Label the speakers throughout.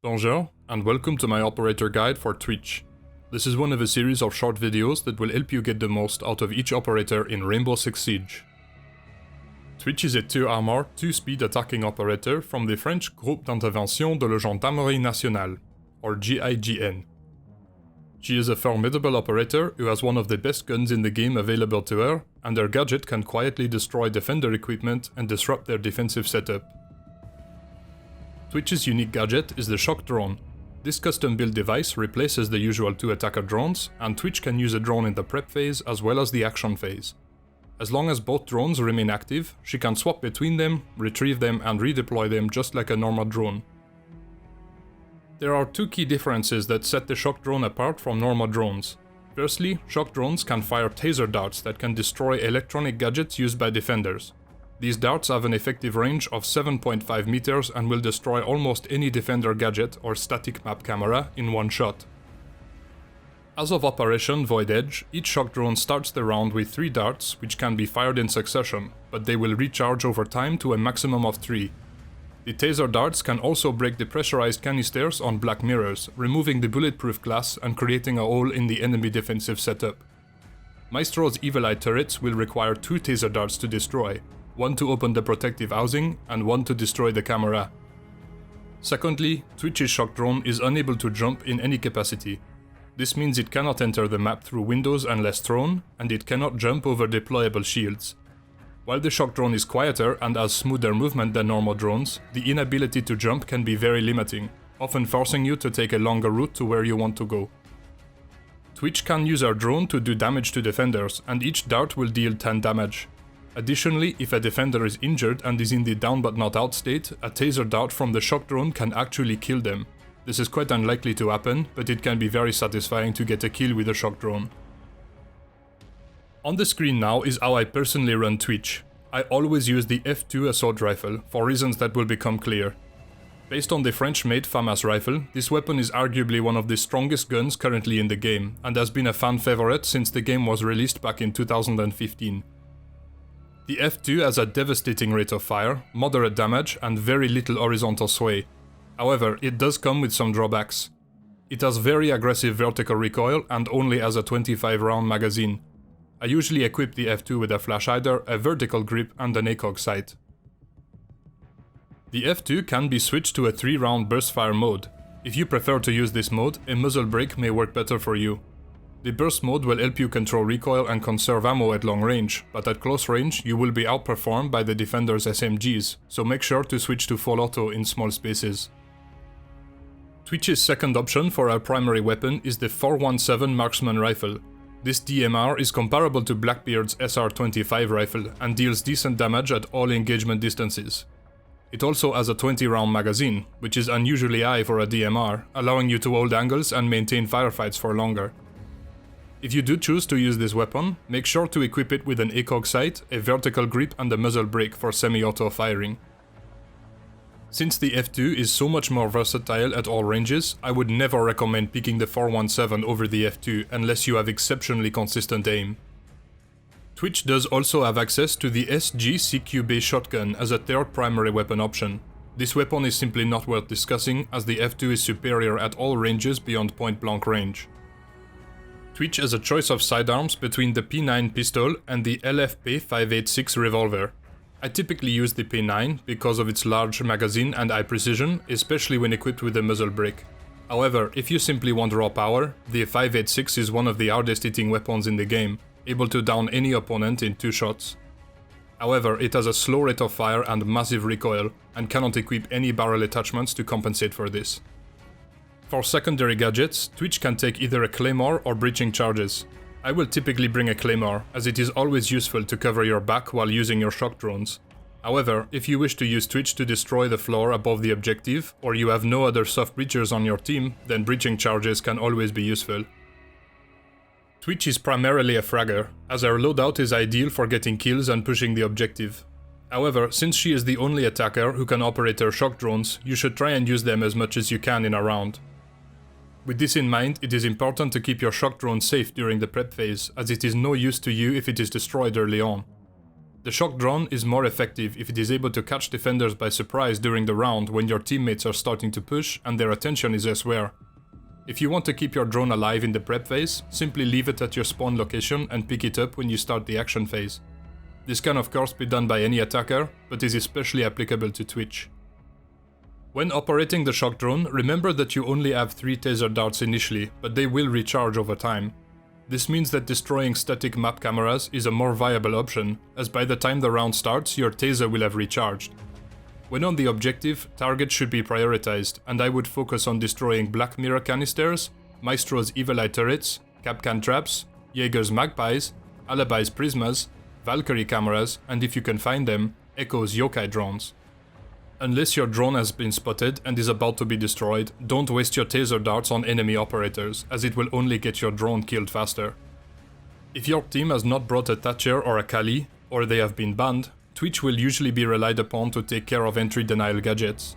Speaker 1: Bonjour, and welcome to my operator guide for Twitch. This is one of a series of short videos that will help you get the most out of each operator in Rainbow Six Siege. Twitch is a 2-armor, 2-speed attacking operator from the French Groupe d'Intervention de la Gendarmerie Nationale, or GIGN. She is a formidable operator who has one of the best guns in the game available to her, and her gadget can quietly destroy defender equipment and disrupt their defensive setup. Twitch's unique gadget is the Shock Drone. This custom-built device replaces the usual 2 attacker drones, and Twitch can use a drone in the prep phase as well as the action phase. As long as both drones remain active, she can swap between them, retrieve them and redeploy them just like a normal drone. There are 2 key differences that set the Shock Drone apart from normal drones. Firstly, Shock Drones can fire taser darts that can destroy electronic gadgets used by defenders. These darts have an effective range of 7.5 meters and will destroy almost any defender gadget or static map camera in one shot. As of Operation Void Edge, each shock drone starts the round with 3 darts, which can be fired in succession, but they will recharge over time to a maximum of 3. The taser darts can also break the pressurized canisters on black mirrors, removing the bulletproof glass and creating a hole in the enemy defensive setup. Maestro's Evil Eye turrets will require 2 taser darts to destroy, 1 to open the protective housing and 1 to destroy the camera. Secondly, Twitch's shock drone is unable to jump in any capacity. This means it cannot enter the map through windows unless thrown, and it cannot jump over deployable shields. While the shock drone is quieter and has smoother movement than normal drones, the inability to jump can be very limiting, often forcing you to take a longer route to where you want to go. Twitch can use her drone to do damage to defenders, and each dart will deal 10 damage. Additionally, if a defender is injured and is in the down but not out state, a taser dart from the shock drone can actually kill them. This is quite unlikely to happen, but it can be very satisfying to get a kill with a shock drone. On the screen now is how I personally run Twitch. I always use the F2 assault rifle, for reasons that will become clear. Based on the French-made FAMAS rifle, this weapon is arguably one of the strongest guns currently in the game, and has been a fan favorite since the game was released back in 2015. The F2 has a devastating rate of fire, moderate damage and very little horizontal sway. However, it does come with some drawbacks. It has very aggressive vertical recoil and only has a 25 round magazine. I usually equip the F2 with a flash hider, a vertical grip and an ACOG sight. The F2 can be switched to a 3-round burst fire mode. If you prefer to use this mode, a muzzle brake may work better for you. The burst mode will help you control recoil and conserve ammo at long range, but at close range you will be outperformed by the defender's SMGs, so make sure to switch to full auto in small spaces. Twitch's second option for our primary weapon is the 417 Marksman rifle. This DMR is comparable to Blackbeard's SR-25 rifle and deals decent damage at all engagement distances. It also has a 20-round magazine, which is unusually high for a DMR, allowing you to hold angles and maintain firefights for longer. If you do choose to use this weapon, make sure to equip it with an ACOG sight, a vertical grip and a muzzle brake for semi-auto firing. Since the F2 is so much more versatile at all ranges, I would never recommend picking the 417 over the F2 unless you have exceptionally consistent aim. Twitch does also have access to the SG-CQB shotgun as a third primary weapon option. This weapon is simply not worth discussing as the F2 is superior at all ranges beyond point-blank range. Twitch has a choice of sidearms between the P9 pistol and the LFP586 revolver. I typically use the P9 because of its large magazine and high precision, especially when equipped with a muzzle brake. However, if you simply want raw power, the 586 is one of the hardest hitting weapons in the game, able to down any opponent in 2 shots. However, it has a slow rate of fire and massive recoil, and cannot equip any barrel attachments to compensate for this. For secondary gadgets, Twitch can take either a claymore or breaching charges. I will typically bring a claymore, as it is always useful to cover your back while using your shock drones. However, if you wish to use Twitch to destroy the floor above the objective, or you have no other soft breachers on your team, then breaching charges can always be useful. Twitch is primarily a fragger, as her loadout is ideal for getting kills and pushing the objective. However, since she is the only attacker who can operate her shock drones, you should try and use them as much as you can in a round. With this in mind, it is important to keep your shock drone safe during the prep phase, as it is no use to you if it is destroyed early on. The shock drone is more effective if it is able to catch defenders by surprise during the round when your teammates are starting to push and their attention is elsewhere. If you want to keep your drone alive in the prep phase, simply leave it at your spawn location and pick it up when you start the action phase. This can of course be done by any attacker, but is especially applicable to Twitch. When operating the shock drone, remember that you only have 3 taser darts initially, but they will recharge over time. This means that destroying static map cameras is a more viable option, as by the time the round starts, your taser will have recharged. When on the objective, targets should be prioritized, and I would focus on destroying Black Mirror canisters, Maestro's Evil Eye turrets, Capcan traps, Jaeger's magpies, Alibi's prismas, Valkyrie cameras, and if you can find them, Echo's yokai drones. Unless your drone has been spotted and is about to be destroyed, don't waste your taser darts on enemy operators, as it will only get your drone killed faster. If your team has not brought a Thatcher or a Kali, or they have been banned, Twitch will usually be relied upon to take care of entry denial gadgets.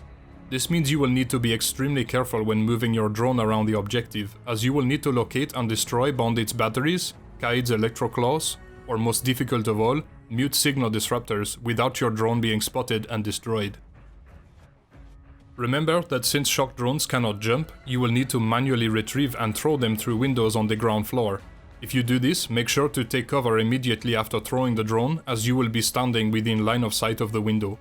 Speaker 1: This means you will need to be extremely careful when moving your drone around the objective, as you will need to locate and destroy Bandit's batteries, Kaid's electroclaws, or most difficult of all, mute signal disruptors without your drone being spotted and destroyed. Remember that since shock drones cannot jump, you will need to manually retrieve and throw them through windows on the ground floor. If you do this, make sure to take cover immediately after throwing the drone, as you will be standing within line of sight of the window.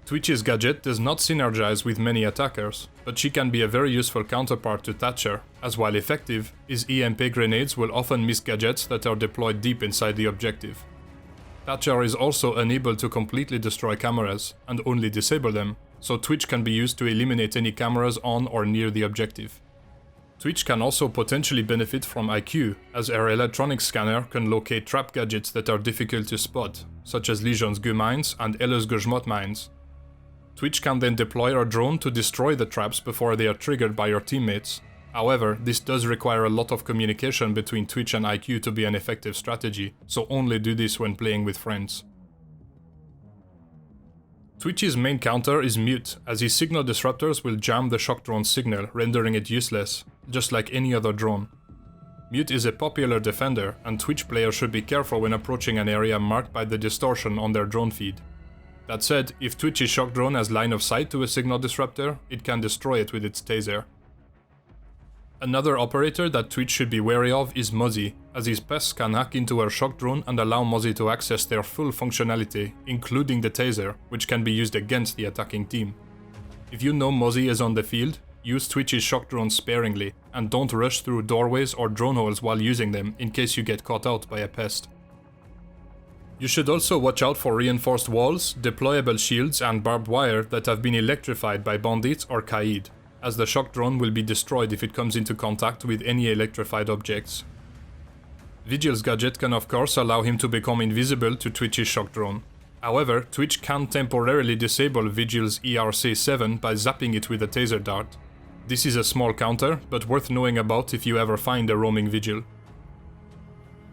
Speaker 1: Twitch's gadget does not synergize with many attackers, but she can be a very useful counterpart to Thatcher, as while effective, his EMP grenades will often miss gadgets that are deployed deep inside the objective. Thatcher is also unable to completely destroy cameras, and only disable them, so Twitch can be used to eliminate any cameras on or near the objective. Twitch can also potentially benefit from IQ, as her electronic scanner can locate trap gadgets that are difficult to spot, such as Legion's Gu mines and Ella's Gujmot mines. Twitch can then deploy her drone to destroy the traps before they are triggered by your teammates. However, this does require a lot of communication between Twitch and IQ to be an effective strategy, so only do this when playing with friends. Twitch's main counter is mute, as his signal disruptors will jam the shock drone's signal, rendering it useless, just like any other drone. Mute is a popular defender, and Twitch players should be careful when approaching an area marked by the distortion on their drone feed. That said, if Twitch's shock drone has line of sight to a signal disruptor, it can destroy it with its taser. Another operator that Twitch should be wary of is Mozzie, as his pests can hack into her shock drone and allow Mozzie to access their full functionality, including the taser, which can be used against the attacking team. If you know Mozzie is on the field, use Twitch's shock drone sparingly, and don't rush through doorways or drone holes while using them in case you get caught out by a pest. You should also watch out for reinforced walls, deployable shields and barbed wire that have been electrified by bandits or Kaid, as the shock drone will be destroyed if it comes into contact with any electrified objects. Vigil's gadget can of course allow him to become invisible to Twitch's shock drone. However, Twitch can temporarily disable Vigil's ERC-7 by zapping it with a taser dart. This is a small counter, but worth knowing about if you ever find a roaming Vigil.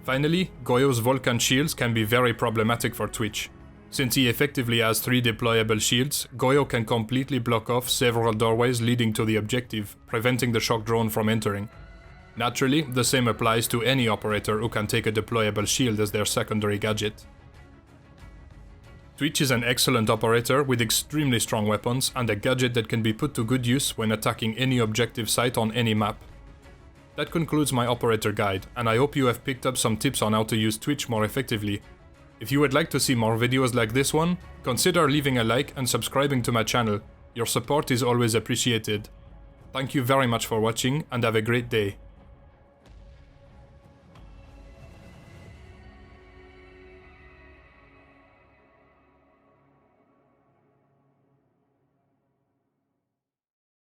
Speaker 1: Finally, Goyo's Vulcan shields can be very problematic for Twitch. Since he effectively has 3 deployable shields, Goyo can completely block off several doorways leading to the objective, preventing the shock drone from entering. Naturally, the same applies to any operator who can take a deployable shield as their secondary gadget. Twitch is an excellent operator with extremely strong weapons and a gadget that can be put to good use when attacking any objective site on any map. That concludes my operator guide, and I hope you have picked up some tips on how to use Twitch more effectively. If you would like to see more videos like this one, consider leaving a like and subscribing to my channel. Your support is always appreciated. Thank you very much for watching and have a great day.